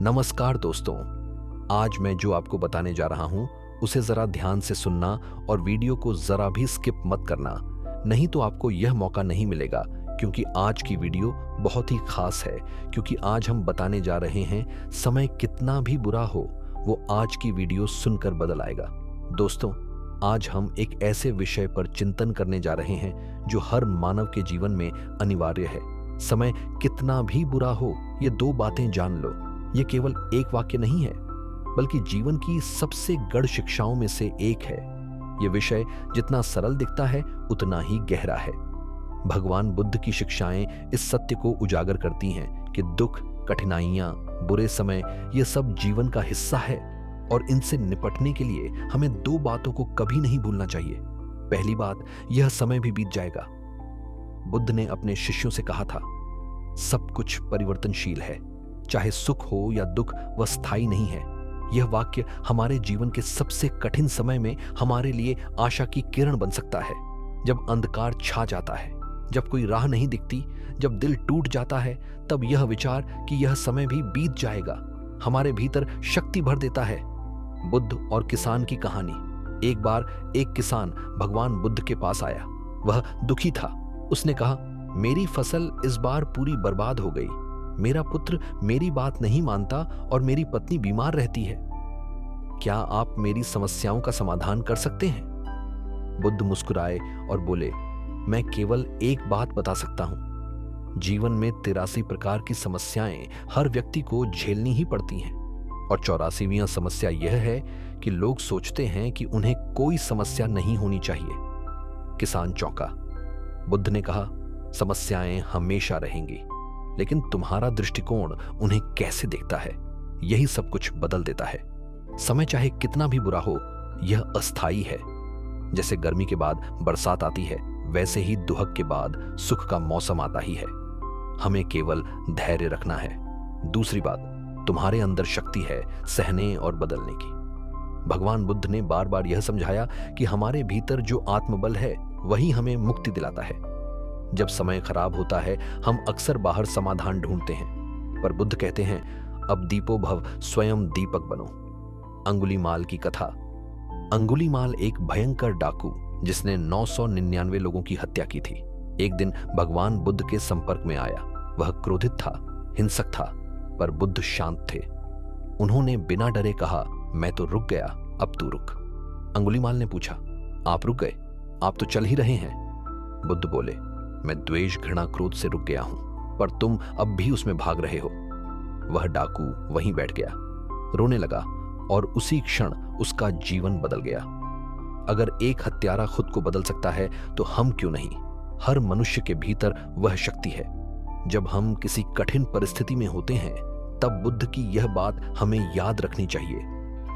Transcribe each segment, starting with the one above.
नमस्कार दोस्तों। आज मैं जो आपको बताने जा रहा हूं उसे जरा ध्यान से सुनना और वीडियो को जरा भी स्किप मत करना, नहीं तो आपको यह मौका नहीं मिलेगा। क्योंकि आज की वीडियो बहुत ही खास है, क्योंकि आज हम बताने जा रहे हैं समय कितना भी बुरा हो वो आज की वीडियो सुनकर बदल आएगा। दोस्तों, आज हम एक ऐसे विषय पर चिंतन करने जा रहे हैं जो हर मानव के जीवन में अनिवार्य है। समय कितना भी बुरा हो, ये दो बातें जान लो। ये केवल एक वाक्य नहीं है, बल्कि जीवन की सबसे गढ़ शिक्षाओं में से एक है। ये विषय जितना सरल दिखता है उतना ही गहरा है। भगवान बुद्ध की शिक्षाएं इस सत्य को उजागर करती हैं कि दुख, कठिनाइयां, बुरे समय ये सब जीवन का हिस्सा है और इनसे निपटने के लिए हमें दो बातों को कभी नहीं भूलना चाहिए। पहली बात, यह समय भी बीत जाएगा। बुद्ध ने अपने शिष्यों से कहा था, सब कुछ परिवर्तनशील है, चाहे सुख हो या दुख, वह स्थायी नहीं है। यह वाक्य हमारे जीवन के सबसे कठिन समय में हमारे लिए आशा की किरण बन सकता है। जब अंधकार छा जाता है, जब कोई राह नहीं दिखती, जब दिल टूट जाता है, तब यह विचार कि यह समय भी बीत जाएगा हमारे भीतर शक्ति भर देता है। बुद्ध और किसान की कहानी। एक बार एक किसान भगवान बुद्ध के पास आया। वह दुखी था। उसने कहा, मेरी फसल इस बार पूरी बर्बाद हो गई। मेरा पुत्र मेरी बात नहीं मानता और मेरी पत्नी बीमार रहती है। क्या आप मेरी समस्याओं का समाधान कर सकते हैं? बुद्ध मुस्कुराए और बोले, मैं केवल एक बात बता सकता हूं। जीवन में 83 प्रकार की समस्याएं हर व्यक्ति को झेलनी ही पड़ती हैं और 84वीं समस्या यह है कि लोग सोचते हैं कि उन्हें कोई समस्या नहीं होनी चाहिए। किसान चौंका। बुद्ध ने कहा, समस्याएं हमेशा रहेंगी, लेकिन तुम्हारा दृष्टिकोण उन्हें कैसे देखता है, यही सब कुछ बदल देता है। समय चाहे कितना भी बुरा हो, यह अस्थायी है। जैसे गर्मी के बाद बरसात आती है, वैसे ही दुहक के बाद सुख का मौसम आता ही है। हमें केवल धैर्य रखना है। दूसरी बात, तुम्हारे अंदर शक्ति है सहने और बदलने की। भगवान बुद्ध ने बार बार यह समझाया कि हमारे भीतर जो आत्मबल है वही हमें मुक्ति दिलाता है। जब समय खराब होता है, हम अक्सर बाहर समाधान ढूंढते हैं, पर बुद्ध कहते हैं, अब दीपो भव, स्वयं दीपक बनो। अंगुलीमाल की कथा। अंगुलीमाल एक भयंकर डाकू जिसने 999 लोगों की हत्या की थी, एक दिन भगवान बुद्ध के संपर्क में आया। वह क्रोधित था, हिंसक था, पर बुद्ध शांत थे। उन्होंने बिना डरे कहा, मैं तो रुक गया, अब तू रुक। अंगुलीमाल ने पूछा, आप रुक गए? आप तो चल ही रहे हैं। बुद्ध बोले, मैं द्वेष, घृणा, क्रोध से रुक गया हूं, पर तुम अब भी उसमें भाग रहे हो। वह डाकू वहीं बैठ गया, रोने लगा और उसी क्षण उसका जीवन बदल गया। अगर एक हत्यारा खुद को बदल सकता है तो हम क्यों नहीं? हर मनुष्य के भीतर वह शक्ति है। जब हम किसी कठिन परिस्थिति में होते हैं, तब बुद्ध की यह बात हमें याद रखनी चाहिए,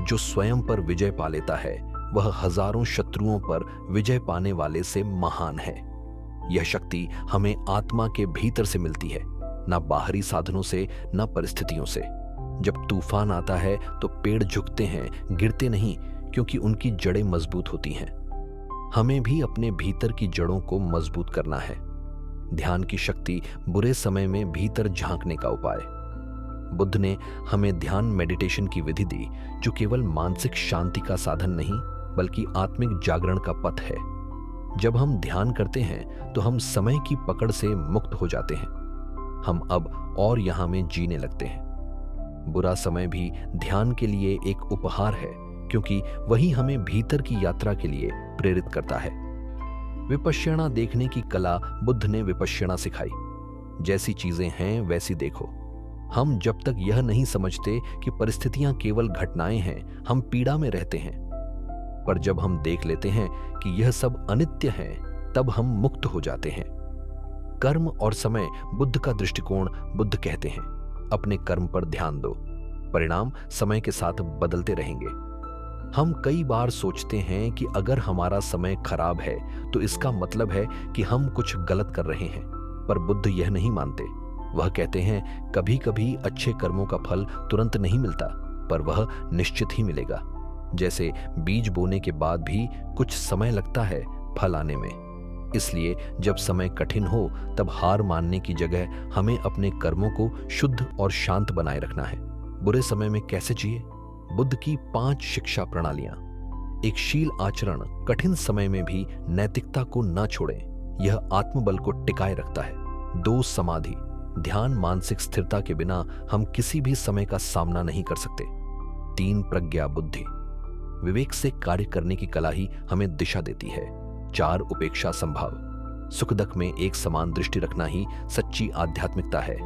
जो स्वयं पर विजय पा लेता है वह हजारों शत्रुओं पर विजय पाने वाले से महान है। यह शक्ति हमें आत्मा के भीतर से मिलती है, ना बाहरी साधनों से, ना परिस्थितियों से। जब तूफान आता है तो पेड़ झुकते हैं, गिरते नहीं, क्योंकि उनकी जड़ें मजबूत होती हैं। हमें भी अपने भीतर की जड़ों को मजबूत करना है। ध्यान की शक्ति, बुरे समय में भीतर झांकने का उपाय। बुद्ध ने हमें ध्यान मेडिटेशन की विधि दी, जो केवल मानसिक शांति का साधन नहीं, बल्कि आत्मिक जागरण का पथ है। जब हम ध्यान करते हैं तो हम समय की पकड़ से मुक्त हो जाते हैं। हम अब और यहां में जीने लगते हैं। बुरा समय भी ध्यान के लिए एक उपहार है, क्योंकि वही हमें भीतर की यात्रा के लिए प्रेरित करता है। विपश्यना देखने की कला बुद्ध ने विपश्यना सिखाई। जैसी चीजें हैं वैसी देखो। हम जब तक यह नहीं समझते कि परिस्थितियां केवल घटनाएं हैं, हम पीड़ा में रहते हैं। पर जब हम देख लेते हैं कि यह सब अनित्य है, तब हम मुक्त हो जाते हैं। कर्म और समय बुद्ध का दृष्टिकोण। बुद्ध कहते हैं, अपने कर्म पर ध्यान दो, परिणाम समय के साथ बदलते रहेंगे। हम कई बार सोचते हैं कि अगर हमारा समय खराब है तो इसका मतलब है कि हम कुछ गलत कर रहे हैं, पर बुद्ध यह नहीं मानते। वह कहते हैं, कभी कभी अच्छे कर्मों का फल तुरंत नहीं मिलता, पर वह निश्चित ही मिलेगा। जैसे बीज बोने के बाद भी कुछ समय लगता है फल आने में। इसलिए जब समय कठिन हो, तब हार मानने की जगह हमें अपने कर्मों को शुद्ध और शांत बनाए रखना है। बुरे समय में कैसे जिए? बुद्ध की 5 शिक्षा प्रणालियां। एक शील आचरण कठिन समय में भी नैतिकता को न छोड़ें, यह आत्मबल को टिकाए रखता है। 2 समाधि। ध्यान मानसिक स्थिरता के बिना हम किसी भी समय का सामना नहीं कर सकते। 3 प्रज्ञा बुद्धि। विवेक से कार्य करने की कला ही हमें दिशा देती है। 4 उपेक्षा संभाव। सुख दुख में एक समान दृष्टि रखना ही सच्ची आध्यात्मिकता है।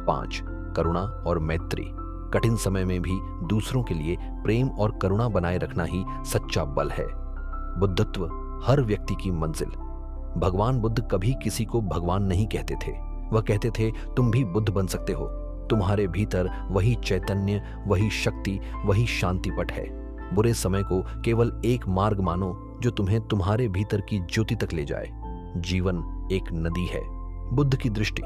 5 करुणा और मैत्री। कठिन समय में भी दूसरों के लिए प्रेम और करुणा बनाए रखना ही सच्चा बल है। बुद्धत्व हर व्यक्ति की मंजिल। भगवान बुद्ध कभी किसी को भगवान नहीं कहते थे। वह कहते थे, तुम भी बुद्ध बन सकते हो। तुम्हारे भीतर वही चैतन्य, वही शक्ति, वही शांति पट है। बुरे समय को केवल एक मार्ग मानो जो तुम्हें तुम्हारे भीतर की ज्योति तक ले जाए। जीवन एक नदी है। बुद्ध की दृष्टि,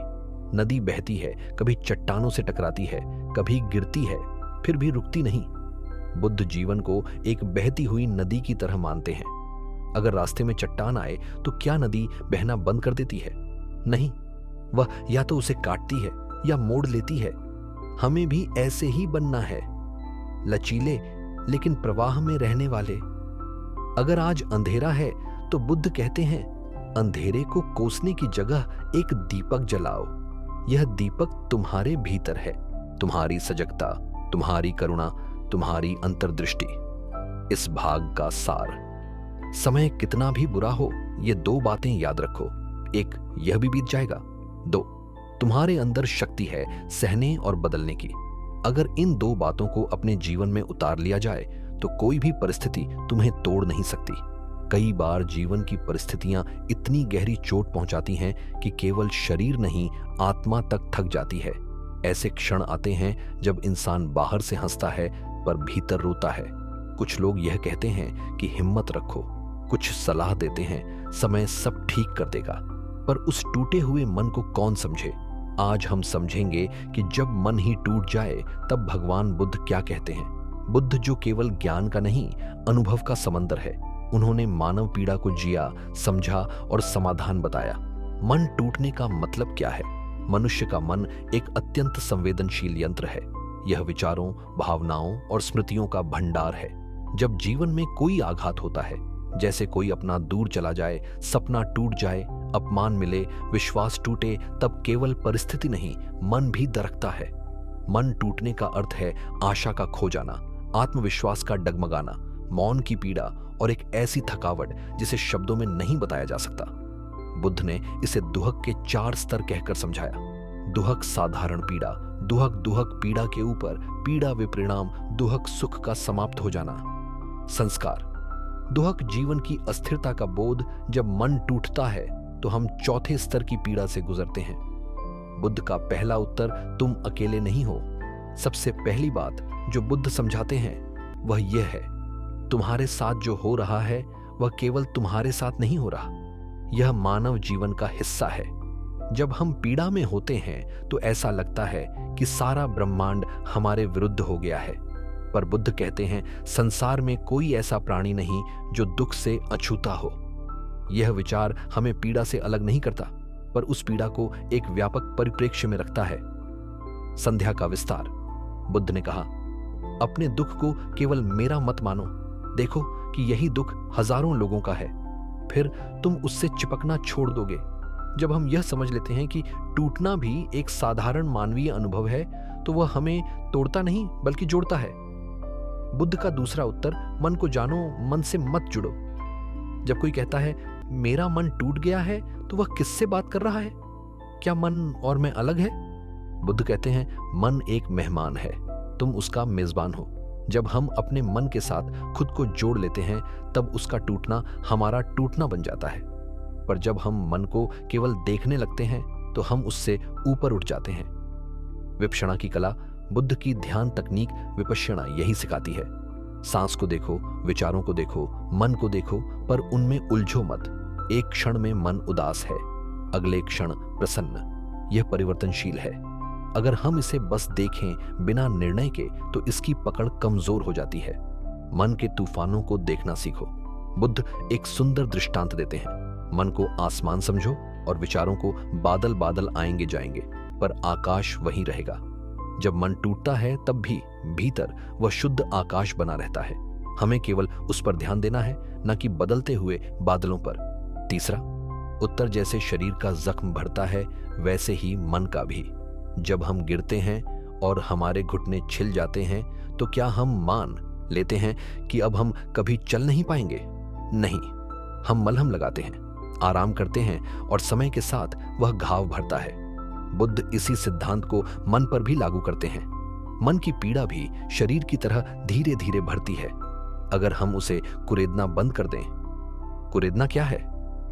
नदी बहती है, कभी चट्टानों से टकराती है, कभी गिरती है, फिर भी रुकती नहीं। बुद्ध जीवन को एक बहती हुई नदी की तरह मानते हैं। अगर रास्ते में चट्टान आए तो क्या नदी बहना बंद कर देती है? नहीं, वह या तो उसे काटती है या मोड़ लेती है। हमें भी ऐसे ही बनना है, लचीले लेकिन प्रवाह में रहने वाले। अगर आज अंधेरा है तो बुद्ध कहते हैं, अंधेरे को कोसने की जगह एक दीपक जलाओ। यह दीपक तुम्हारे भीतर है, तुम्हारी सजगता, तुम्हारी करुणा, तुम्हारी अंतर्दृष्टि। इस भाग का सार। समय कितना भी बुरा हो, ये 2 बातें याद रखो। 1, यह भी बीत जाएगा। 2, तुम्हारे अंदर शक्ति है सहने और बदलने की। अगर इन 2 बातों को अपने जीवन में उतार लिया जाए तो कोई भी परिस्थिति तुम्हें तोड़ नहीं सकती। कई बार जीवन की परिस्थितियां इतनी गहरी चोट पहुंचाती हैं कि केवल शरीर नहीं, आत्मा तक थक जाती है। ऐसे क्षण आते हैं जब इंसान बाहर से हंसता है पर भीतर रोता है। कुछ लोग यह कहते हैं कि हिम्मत रखो, कुछ सलाह देते हैं, समय सब ठीक कर देगा। पर उस टूटे हुए मन को कौन समझे? आज हम समझेंगे कि जब मन ही टूट जाए तब भगवान बुद्ध क्या कहते हैं। बुद्ध जो केवल ज्ञान का नहीं, अनुभव का समंदर है। उन्होंने मानव पीड़ा को जिया, समझा और समाधान बताया। मन टूटने का मतलब क्या है? मनुष्य का मन एक अत्यंत संवेदनशील यंत्र है। यह विचारों, भावनाओं और स्मृतियों का भंडार है। जब जीवन में कोई आघात होता है, जैसे कोई अपना दूर चला जाए, सपना टूट जाए, अपमान मिले, विश्वास टूटे, तब केवल परिस्थिति नहीं, मन भी दरकता है। मन टूटने का अर्थ है आशा का खो जाना, आत्मविश्वास का डगमगाना, मौन की पीड़ा और एक ऐसी थकावट जिसे शब्दों में नहीं बताया जा सकता। बुद्ध ने इसे दुहक के 4 स्तर कहकर समझाया। दुहक साधारण पीड़ा, दुहक दुहक पीड़ा के ऊपर, पीड़ा विपरिणाम, दुहक सुख का समाप्त हो जाना। संस्कार। दुहक जीवन की अस्थिरता का बोध। जब मन टूटता है तो हम 4थे स्तर की पीड़ा से गुजरते हैं। बुद्ध का पहला उत्तर, तुम अकेले नहीं हो। सबसे पहली बात जो बुद्ध समझाते हैं वह यह है, तुम्हारे साथ जो हो रहा है वह केवल तुम्हारे साथ नहीं हो रहा, यह मानव जीवन का हिस्सा है। जब हम पीड़ा में होते हैं तो ऐसा लगता है कि सारा ब्रह्मांड हमारे विरुद्ध हो गया है। पर बुद्ध कहते हैं, संसार में कोई ऐसा प्राणी नहीं जो दुख से अछूता हो। यह विचार हमें पीड़ा से अलग नहीं करता, पर उस पीड़ा को एक व्यापक परिप्रेक्ष्य में रखता है। संध्या का विस्तार। बुद्ध ने कहा, अपने दुख को केवल मेरा मत मानो। देखो कि यही दुख हजारों लोगों का है, फिर तुम उससे चिपकना छोड़ दोगे। जब हम यह समझ लेते हैं कि टूटना भी एक साधारण मानवीय अनुभव है, तो वह हमें तोड़ता नहीं बल्कि जोड़ता है। बुद्ध का दूसरा उत्तर, मन को जानो, मन से मत जुड़ो। जब कोई कहता है मेरा मन टूट गया है, तो वह किससे बात कर रहा है? क्या मन और मैं अलग है? बुद्ध कहते हैं, मन एक मेहमान है, तुम उसका मेजबान हो। जब हम अपने मन के साथ खुद को जोड़ लेते हैं, तब उसका टूटना हमारा टूटना बन जाता है। पर जब हम मन को केवल देखने लगते हैं, तो हम उससे ऊपर उठ जाते हैं। विपश्यना की कला। बुद्ध की ध्यान तकनीक विपश्यना यही सिखाती है। सांस को देखो, विचारों को देखो, मन को देखो, पर उनमें उलझो मत। एक क्षण में मन उदास है, अगले क्षण प्रसन्न। यह परिवर्तनशील है। अगर हम इसे बस देखें बिना निर्णय के, तो इसकी पकड़ कमजोर हो जाती है। मन के तूफानों को देखना सीखो। बुद्ध एक सुंदर दृष्टांत देते हैं। मन को आसमान समझो और विचारों को बादल बादल आएंगे जाएंगे, पर आकाश वहीं रहेगा। जब मन टूटता है तब भी भीतर वह शुद्ध आकाश बना रहता है। हमें केवल उस पर ध्यान देना है, न कि बदलते हुए बादलों पर। तीसरा, उत्तर जैसे शरीर का जख्म भरता है वैसे ही मन का भी। जब हम गिरते हैं और हमारे घुटने छिल जाते हैं तो क्या हम मान लेते हैं कि अब हम कभी चल नहीं पाएंगे? नहीं, हम मलहम लगाते हैं, आराम करते हैं और समय के साथ वह घाव भरता है। बुद्ध इसी सिद्धांत को मन पर भी लागू करते हैं। मन की पीड़ा भी शरीर की तरह धीरे धीरे भरती है अगर हम उसे कुरेदना बंद कर दें। कुरेदना क्या है?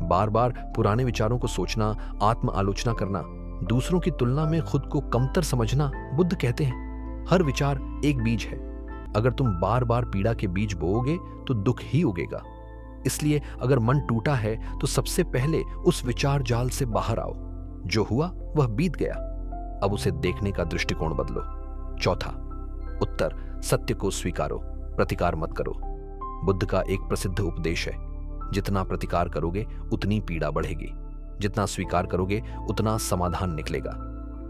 बार बार पुराने विचारों को सोचना, आत्म आलोचना करना, दूसरों की तुलना में खुद को कमतर समझना। बुद्ध कहते हैं हर विचार एक बीज है। अगर तुम बार बार पीड़ा के बीज बोओगे तो दुख ही उगेगा। इसलिए अगर मन टूटा है तो सबसे पहले उस विचार जाल से बाहर आओ। जो हुआ वह बीत गया, अब उसे देखने का दृष्टिकोण बदलो। चौथा, उत्तर सत्य को स्वीकारो, प्रतिकार मत करो। बुद्ध का एक प्रसिद्ध उपदेश है, जितना प्रतिकार करोगे उतनी पीड़ा बढ़ेगी, जितना स्वीकार करोगे उतना समाधान निकलेगा।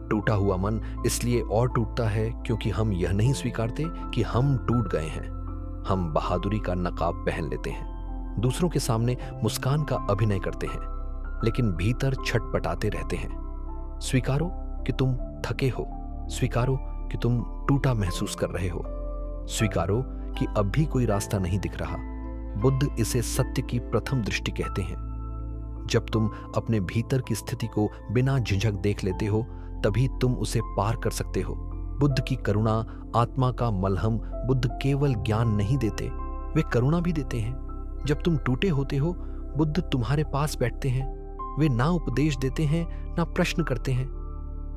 टूटा हुआ मन इसलिए और टूटता है क्योंकि हम यह नहीं स्वीकारते कि हम टूट गए हैं। हम बहादुरी का नकाब पहन लेते हैं, दूसरों के सामने मुस्कान का अभिनय करते हैं, लेकिन भीतर छटपटाते रहते हैं। स्वीकारो कि तुम थके हो, स्वीकारो कि तुम टूटा महसूस कर रहे हो, स्वीकारो कि अब भी कोई रास्ता नहीं दिख रहा। बुद्ध इसे सत्य की प्रथम दृष्टि कहते हैं। जब तुम अपने भीतर की स्थिति को बिना झिझक देख लेते हो तभी तुम उसे पार कर सकते हो। बुद्ध की करुणा, आत्मा का मलहम। बुद्ध केवल ज्ञान नहीं देते, वे करुणा भी देते हैं। जब तुम टूटे होते हो बुद्ध तुम्हारे पास बैठते हैं। वे ना उपदेश देते हैं ना प्रश्न करते हैं,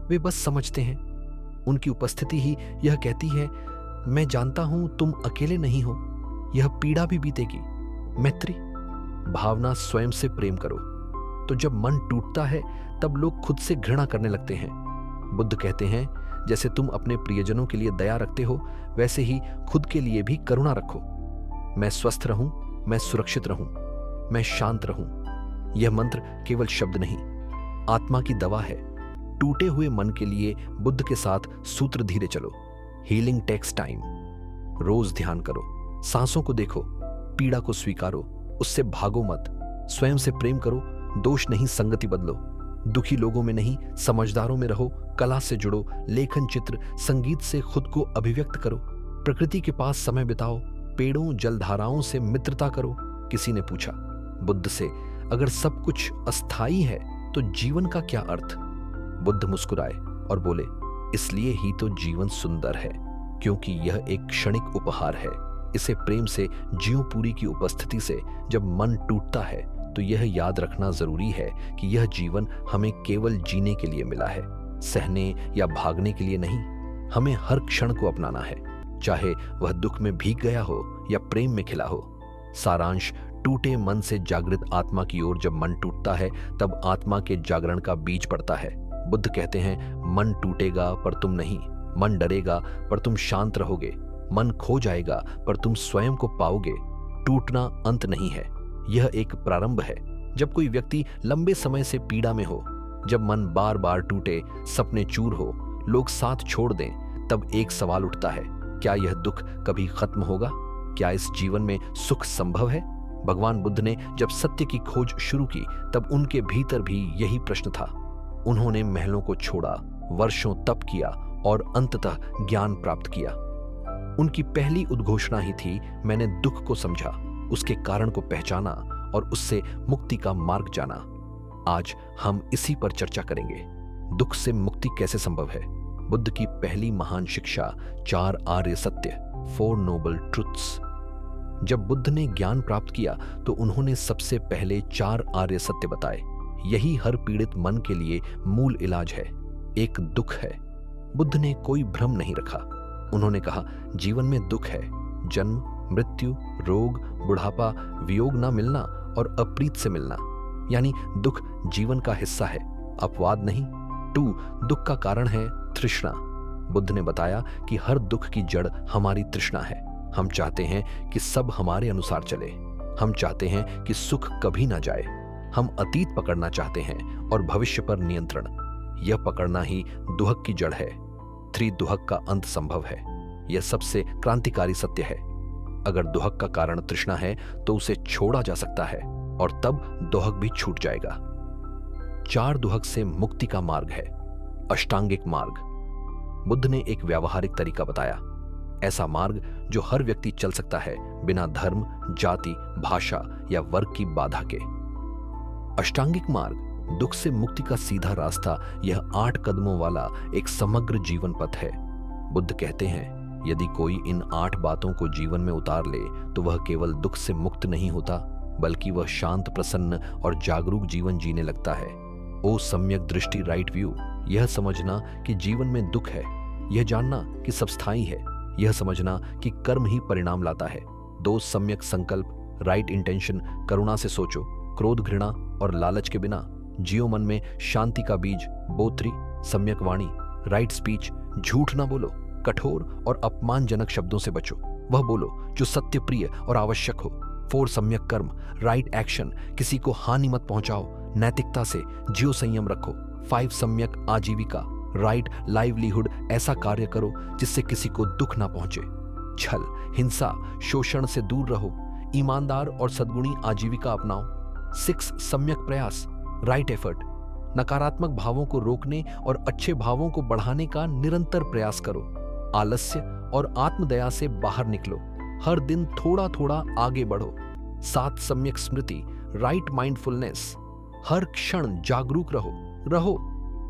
वे बस समझते हैं। उनकी उपस्थिति ही यह कहती है, मैं जानता हूं तुम अकेले नहीं हो, यह पीड़ा भी बीतेगी। मैत्री भावना, स्वयं से प्रेम करो। तो जब मन टूटता है तब लोग खुद से घृणा करने लगते हैं। बुद्ध कहते हैं जैसे तुम अपने प्रियजनों के लिए दया रखते हो वैसे ही खुद के लिए भी करुणा रखो। मैं स्वस्थ रहूं, मैं सुरक्षित रहूं, मैं शांत रहूं। यह मंत्र केवल शब्द नहीं, आत्मा की दवा है। टूटे हुए मन के लिए बुद्ध के साथ सूत्र धीरे चलो। Healing takes time. रोज ध्यान करो, सांसों को देखो, पीड़ा को स्वीकारो, उससे भागो मत। स्वयं से प्रेम करो, दोष नहीं संगति बदलो। दुखी लोगों में नहीं, समझदारों में रहो। कला से जुड़ो, लेखन, चित्र, संगीत से खुद को अभिव्यक्त करो। प्रकृति के पास समय बिताओ, पेड़ों, जलधाराओं से मित्रता करो। किसी ने पूछा बुद्ध से, अगर सब कुछ अस्थाई है तो जीवन का क्या अर्थ? बुद्ध मुस्कुराए और बोले, इसलिए ही तो जीवन सुंदर है, क्योंकि यह एक क्षणिक उपहार है। इसे प्रेम से जियो। पूरी की उपस्थिति से जब मन टूटता है तो यह याद रखना जरूरी है कि यह जीवन हमें केवल जीने के लिए मिला है, सहने या भागने के लिए नहीं। हमें हर क्षण को अपनाना है, चाहे वह दुख में भीग गया हो या प्रेम में खिला हो। सारांश, टूटे मन से जागृत आत्मा की ओर जब मन टूटता है तब आत्मा के जागरण का बीज पड़ता है। बुद्ध कहते हैं, मन टूटेगा पर तुम नहीं, मन डरेगा पर तुम शांत रहोगे, मन खो जाएगा पर तुम स्वयं को पाओगे। टूटना अंत नहीं है, यह एक प्रारंभ है। जब कोई व्यक्ति लंबे समय से पीड़ा में हो, जब मन बार बार टूटे, सपने चूर हो, लोग साथ छोड़ दें, तब एक सवाल उठता है, क्या यह दुख कभी खत्म होगा? क्या इस जीवन में सुख संभव है? भगवान बुद्ध ने जब सत्य की खोज शुरू की तब उनके भीतर भी यही प्रश्न था। उन्होंने महलों को छोड़ा, वर्षों तप किया और अंततः ज्ञान प्राप्त किया। उनकी पहली उद्घोषणा ही थी, मैंने दुख को समझा, उसके कारण को पहचाना और उससे मुक्ति का मार्ग जाना। आज हम इसी पर चर्चा करेंगे, दुख से मुक्ति कैसे संभव है। बुद्ध की पहली महान शिक्षा, 4 आर्य सत्य, 4 नोबल ट्रुथ्स। जब बुद्ध ने ज्ञान प्राप्त किया तो उन्होंने सबसे पहले 4 आर्य सत्य बताए। यही हर पीड़ित मन के लिए मूल इलाज है। एक दुख है। बुद्ध ने कोई भ्रम नहीं रखा। उन्होंने कहा, जीवन में दुख है, जन्म, मृत्यु, रोग, बुढ़ापा, वियोग ना मिलना और अप्रीत से मिलना, यानी दुख जीवन का हिस्सा है, अपवाद नहीं। 2, दुख का कारण है तृष्णा। बुद्ध ने बताया कि हर दुख की जड़ हमारी तृष्णा है। हम चाहते हैं कि सब हमारे अनुसार चले, हम चाहते हैं कि सुख कभी ना जाए, हम अतीत पकड़ना चाहते हैं और भविष्य पर नियंत्रण। यह पकड़ना ही दुहक की जड़ है। पृथ्वी दुहक का अंत संभव है। यह सबसे क्रांतिकारी सत्य है। अगर दुहक का कारण तृष्णा है तो उसे छोड़ा जा सकता है और तब दुहक भी छूट जाएगा। 4 दुहक से मुक्ति का मार्ग है। अष्टांगिक मार्ग। बुद्ध ने एक व्यावहारिक तरीका बताया, ऐसा मार्ग जो हर व्यक्ति चल सकता है बिना धर्म, जाति, भाषा या वर्ग की बाधा के। अष्टांगिक मार्ग दुख से मुक्ति का सीधा रास्ता, यह 8 कदमों वाला एक समग्र जीवन पथ है। बुद्ध कहते हैं, यदि कोई इन 8 बातों को जीवन में उतार ले तो वह केवल दुख से मुक्त नहीं होता, बल्कि वह शांत, प्रसन्न और जागरूक जीवन जीने लगता है। ओ सम्यक दृष्टि, राइट व्यू। यह समझना कि जीवन में दुख है, यह जानना कि सब स्थायी है, यह समझना कि कर्म ही परिणाम लाता है। 2 सम्यक संकल्प, राइट इंटेंशन। करुणा से सोचो, क्रोध, घृणा और लालच के बिना जियो मन में शांति का बीज। बोथ 3 सम्यक वाणी, राइट स्पीच। झूठ ना बोलो, कठोर और अपमानजनक शब्दों से बचो, वह बोलो जो सत्य, प्रिय और आवश्यक हो। 4 सम्यक कर्म, राइट एक्शन। किसी को हानि मत पहुंचाओ, नैतिकता से जियो, संयम रखो। 5 सम्यक आजीविका, राइट लाइवलीहुड। ऐसा कार्य करो जिससे किसी को दुख ना पहुंचे। छल, हिंसा, शोषण से दूर रहो। ईमानदार और सद्गुणी आजीविका अपनाओ। 6 सम्यक प्रयास, राइट एफर्ट। नकारात्मक भावों को रोकने और अच्छे भावों को बढ़ाने का निरंतर प्रयास करो। आलस्य और आत्मदया से बाहर निकलो, हर दिन थोड़ा थोड़ा आगे बढ़ो। 7 सम्यक स्मृति, राइट माइंडफुलनेस। हर क्षण जागरूक रहो।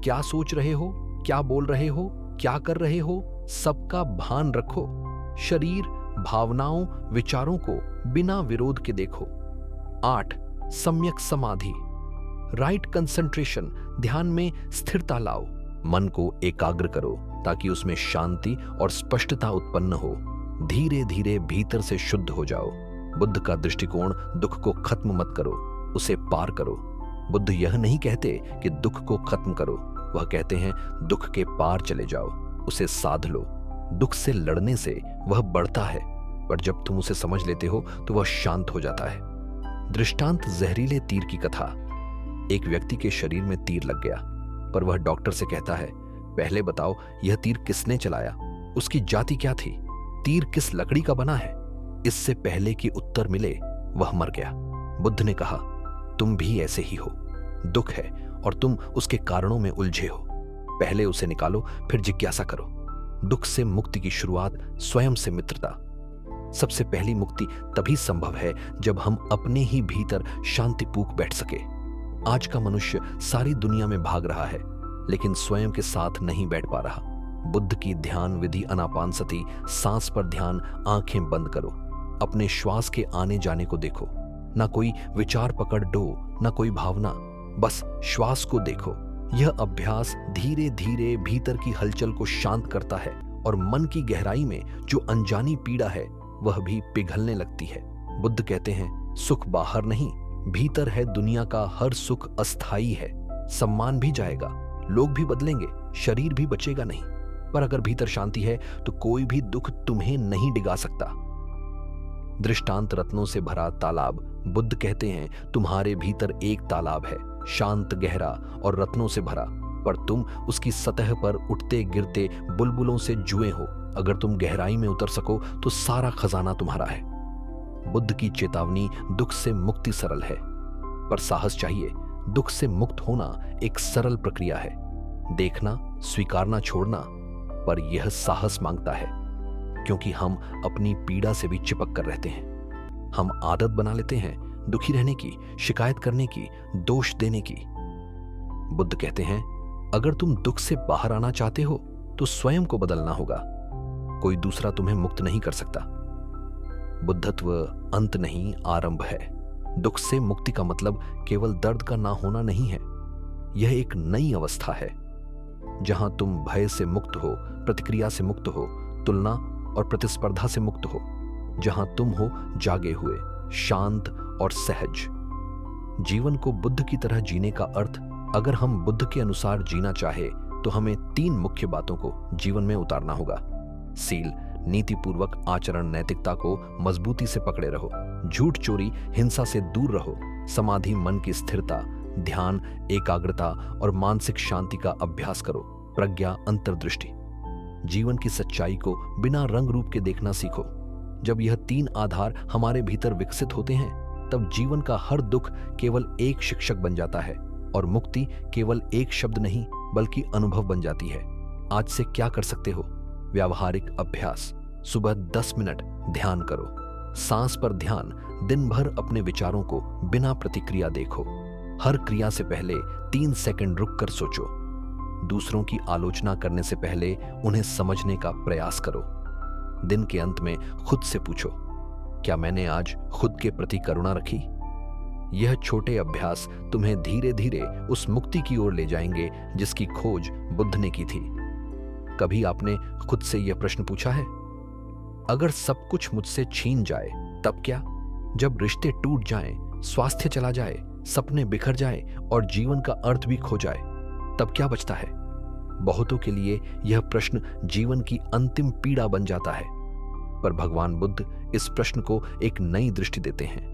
क्या सोच रहे हो, क्या बोल रहे हो, क्या कर रहे हो, सबका भान रखो। शरीर, भावनाओं, विचारों को बिना विरोध के देखो। 8 सम्यक समाधि, राइट कंसंट्रेशन। ध्यान में स्थिरता लाओ, मन को एकाग्र करो ताकि उसमें शांति और स्पष्टता उत्पन्न हो। धीरे धीरे भीतर से शुद्ध हो जाओ। बुद्ध का दृष्टिकोण, दुख को खत्म मत करो, उसे पार करो। बुद्ध यह नहीं कहते कि दुख को खत्म करो, वह कहते हैं दुख के पार चले जाओ, उसे साध लो। दुख से लड़ने से वह बढ़ता है, पर जब तुम उसे समझ लेते हो तो वह शांत हो जाता है। दृष्टांत, जहरीले तीर की कथा। एक व्यक्ति के शरीर में तीर लग गया, पर वह डॉक्टर से कहता है, पहले बताओ यह तीर किसने चलाया, उसकी जाति क्या थी, तीर किस लकड़ी का बना है। इससे पहले कि उत्तर मिले वह मर गया। बुद्ध ने कहा, तुम भी ऐसे ही हो। दुख है और तुम उसके कारणों में उलझे हो, पहले उसे निकालो, फिर जिज्ञासा करो। दुख से मुक्ति की शुरुआत स्वयं से मित्रता। सबसे पहली मुक्ति तभी संभव है जब हम अपने ही भीतर शांतिपूर्वक बैठ सके। आज का मनुष्य सारी दुनिया में भाग रहा है, लेकिन स्वयं के साथ नहीं बैठ पा रहा। बुद्ध की ध्यान विधि अनापानसति, सांस पर ध्यान। आंखें बंद करो, अपने श्वास के आने जाने को देखो। ना कोई विचार पकड़ डो, ना कोई भावना, बस श्वास को देखो। यह अभ्यास धीरे धीरे भीतर की हलचल को शांत करता है और मन की गहराई में जो अनजानी पीड़ा है वह भी पिघलने लगती है। बुद्ध कहते हैं, सुख बाहर नहीं, भीतर है। दुनिया का हर सुख अस्थाई है, सम्मान भी जाएगा, लोग भी बदलेंगे, शरीर भी बचेगा नहीं, पर अगर भीतर शांति है तो कोई भी दुख तुम्हें नहीं डिगा सकता। दृष्टांत, रत्नों से भरा तालाब। बुद्ध कहते हैं, तुम्हारे भीतर एक तालाब है, शांत, गहरा और रत्नों से भरा, पर तुम उसकी सतह पर उठते गिरते बुलबुलों से जुए हो। अगर तुम गहराई में उतर सको तो सारा खजाना तुम्हारा है। बुद्ध की चेतावनी, दुख से मुक्ति सरल है, पर साहस चाहिए। दुख से मुक्त होना एक सरल प्रक्रिया है, देखना, स्वीकारना, छोड़ना, पर यह साहस मांगता है, क्योंकि हम अपनी पीड़ा से भी चिपक कर रहते हैं। हम आदत बना लेते हैं दुखी रहने की, शिकायत करने की, दोष देने की। बुद्ध कहते हैं, अगर तुम दुख से बाहर आना चाहते हो तो स्वयं को बदलना होगा, कोई दूसरा तुम्हें मुक्त नहीं कर सकता। बुद्धत्व अंत नहीं, आरंभ है। दुख से मुक्ति का मतलब केवल दर्द का ना होना नहीं है, यह एक नई अवस्था है जहां तुम भय से मुक्त हो, प्रतिक्रिया से मुक्त हो, तुलना और प्रतिस्पर्धा से मुक्त हो, जहां तुम हो जागे हुए, शांत और सहज। जीवन को बुद्ध की तरह जीने का अर्थ, अगर हम बुद्ध के अनुसार जीना चाहे तो हमें 3 मुख्य बातों को जीवन में उतारना होगा। सील, नीतिपूर्वक आचरण, नैतिकता को मजबूती से पकड़े रहो। झूठ, चोरी, हिंसा से दूर रहो। समाधि, मन की स्थिरता, ध्यान, एकाग्रता और मानसिक शांति का अभ्यास करो। प्रज्ञा, अंतर्दृष्टि। जीवन की सच्चाई को बिना रंग रूप के देखना सीखो। जब यह 3 आधार हमारे भीतर विकसित होते हैं, तब जीवन का हर दुख केवल एक शिक्षक बन जाता है और मुक्ति केवल एक शब्द नहीं बल्कि अनुभव बन जाती है। आज से क्या कर सकते हो? व्यावहारिक अभ्यास। सुबह 10 मिनट ध्यान करो। सांस पर ध्यान। दिन भर अपने विचारों को बिना प्रतिक्रिया देखो। हर क्रिया से पहले 3 सेकंड रुक कर सोचो। दूसरों की आलोचना करने से पहले उन्हें समझने का प्रयास करो। दिन के अंत में खुद से पूछो, क्या मैंने आज खुद के प्रति करुणा रखी? यह छोटे अभ्यास तुम्हें धीरे धीरे उस मुक्ति की ओर ले जाएंगे जिसकी खोज बुद्ध ने की थी। कभी आपने खुद से यह प्रश्न पूछा है, अगर सब कुछ मुझसे छीन जाए तब क्या? जब रिश्ते टूट जाएं, स्वास्थ्य चला जाए, सपने बिखर जाए और जीवन का अर्थ भी खो जाए, तब क्या बचता है? बहुतों के लिए यह प्रश्न जीवन की अंतिम पीड़ा बन जाता है, पर भगवान बुद्ध इस प्रश्न को एक नई दृष्टि देते हैं।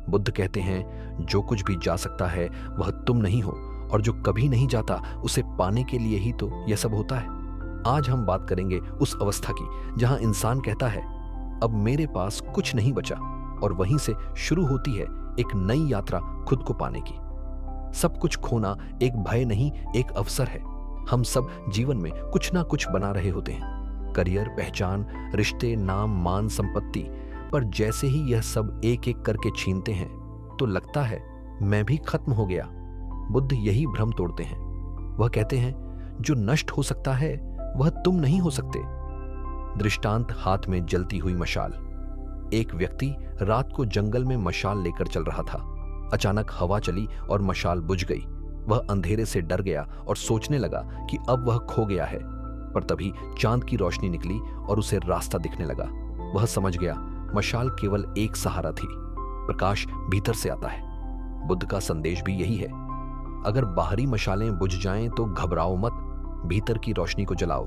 बुद्ध कहते हैं, जो कुछ भी जा सकता है वह तुम नहीं हो, और जो कभी नहीं जाता उसे पाने के लिए ही तो यह सब होता है। आज हम बात करेंगे उस अवस्था की जहां इंसान कहता है, अब मेरे पास कुछ नहीं बचा, और वहीं से शुरू होती है एक नई यात्रा खुद को पाने की। सब कुछ खोना एक भय नहीं, एक अवसर है। हम सब जीवन में कुछ ना कुछ बना रहे होते हैं, करियर, पहचान, रिश्ते, नाम, मान, संपत्ति, पर जैसे ही यह सब एक एक करके छीनते हैं तो लगता है मैं भी खत्म हो गया। बुद्ध यही भ्रम तोड़ते हैं। वह कहते हैं, जो नष्ट हो सकता है वह तुम नहीं हो सकते। दृष्टांत, हाथ में जलती हुई मशाल। एक व्यक्ति रात को जंगल में मशाल लेकर चल रहा था। अचानक हवा चली और मशाल बुझ गई। वह अंधेरे से डर गया और सोचने लगा कि अब वह खो गया है, पर तभी चांद की रोशनी निकली और उसे रास्ता दिखने लगा। वह समझ गया मशाल केवल एक सहारा थी, प्रकाश भीतर से आता है। बुद्ध का संदेश भी यही है। अगर बाहरी मशालें बुझ जाएं तो घबराओ मत, भीतर की रोशनी को जलाओ।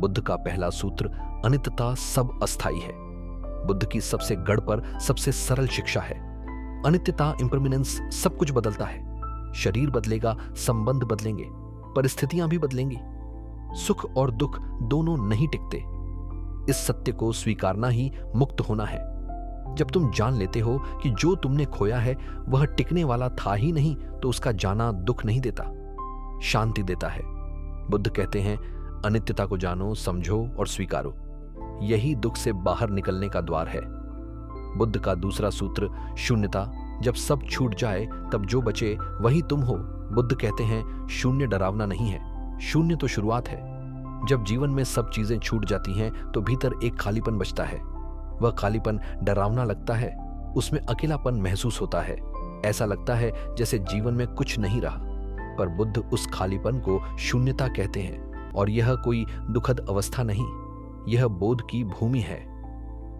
बुद्ध का पहला सूत्र अनित्यता सब अस्थाई है। बुद्ध की सबसे गढ़ पर सबसे सरल शिक्षा है। अनित्यता, इम्परमिनेंस, सब कुछ बदलता है। शरीर बदलेगा, संबंध बदलेंगे, परिस्थितियां भी बदलेंगी। सुख और दुख दोनों नहीं टिकते। इस सत्य को स्वीकारना ही मुक्त होना है। जब तुम जान लेते हो कि जो तुमने खोया है वह टिकने वाला था ही नहीं, तो उसका जाना दुख नहीं देता, शांति देता है। बुद्ध कहते हैं, अनित्यता को जानो, समझो और स्वीकारो। यही दुख से बाहर निकलने का द्वार है। बुद्ध का दूसरा सूत्र शून्यता। जब सब छूट जाए तब जो बचे वही तुम हो। बुद्ध कहते हैं, शून्य डरावना नहीं है, शून्य तो शुरुआत है। जब जीवन में सब चीजें छूट जाती हैं तो भीतर एक खालीपन बचता है। वह खालीपन डरावना लगता है, उसमें अकेलापन महसूस होता है। ऐसा लगता है जैसे जीवन में कुछ नहीं रहा, पर बुद्ध उस खालीपन को शून्यता कहते हैं। और यह कोई दुखद अवस्था नहीं, यह बोध की भूमि है।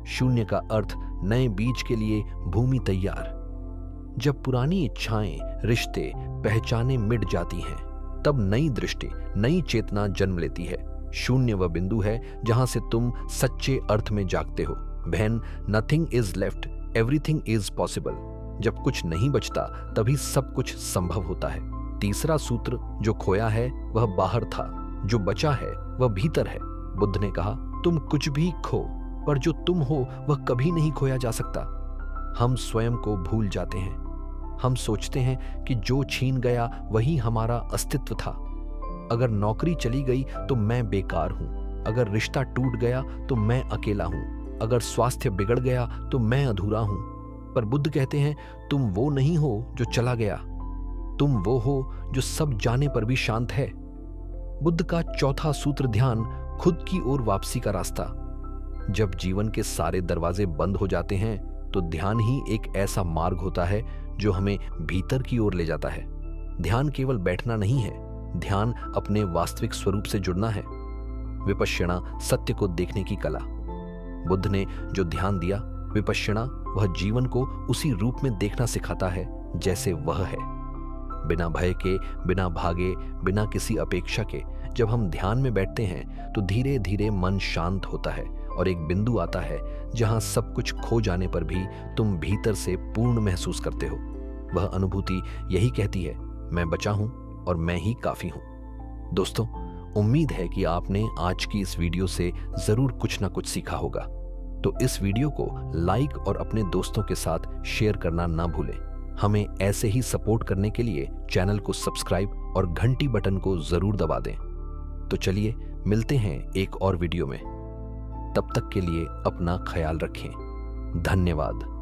शून्य का अर्थ नए बीज के लिए भूमि तैयार। जब पुरानी इच्छाएं, रिश्ते, पहचानें मिट जाती हैं, तब नई दृष्टि, नई चेतना जन्म लेती है। शून्य वह बिंदु है जहां से तुम सच्चे अर्थ में जागते हो। बहन, nothing is left, everything is possible. जब कुछ नहीं बचता तभी सब कुछ संभव होता है। तीसरा सूत्र, जो खोया है वह बाहर था, जो बचा है वह भीतर है। बुद्ध ने कहा, तुम कुछ भी खो, पर जो तुम हो वह कभी नहीं खोया जा सकता। हम स्वयं को भूल जाते हैं। हम सोचते हैं कि जो छीन गया वही हमारा अस्तित्व था। अगर नौकरी चली गई तो मैं बेकार हूं, अगर रिश्ता टूट गया तो मैं अकेला हूं, अगर स्वास्थ्य बिगड़ गया तो मैं अधूरा हूं। पर बुद्ध कहते हैं, तुम वो नहीं हो जो चला गया, तुम वो हो जो सब जाने पर भी शांत है। बुद्ध का चौथा सूत्र ध्यान, खुद की ओर वापसी का रास्ता। जब जीवन के सारे दरवाजे बंद हो जाते हैं तो ध्यान ही एक ऐसा मार्ग होता है जो हमें भीतर की ओर ले जाता है। ध्यान केवल बैठना नहीं है, ध्यान अपने वास्तविक स्वरूप से जुड़ना है। विपश्यना, सत्य को देखने की कला। बुद्ध ने जो ध्यान दिया, विपश्यना, वह जीवन को उसी रूप में देखना सिखाता है जैसे वह है, बिना भय के, बिना भागे, बिना किसी अपेक्षा के। जब हम ध्यान में बैठते हैं तो धीरे धीरे मन शांत होता है और एक बिंदु आता है जहां सब कुछ खो जाने पर भी तुम भीतर से पूर्ण महसूस करते हो। वह अनुभूति यही कहती है, मैं बचा हूं और मैं ही काफी हूं। दोस्तों, उम्मीद है कि आपने आज की इस वीडियो से जरूर कुछ ना कुछ सीखा होगा। तो इस वीडियो को लाइक और अपने दोस्तों के साथ शेयर करना ना भूलें। हमें ऐसे ही सपोर्ट करने के लिए चैनल को सब्सक्राइब और घंटी बटन को जरूर दबा दें। तो चलिए मिलते हैं एक और वीडियो में। तब तक के लिए अपना ख्याल रखें। धन्यवाद।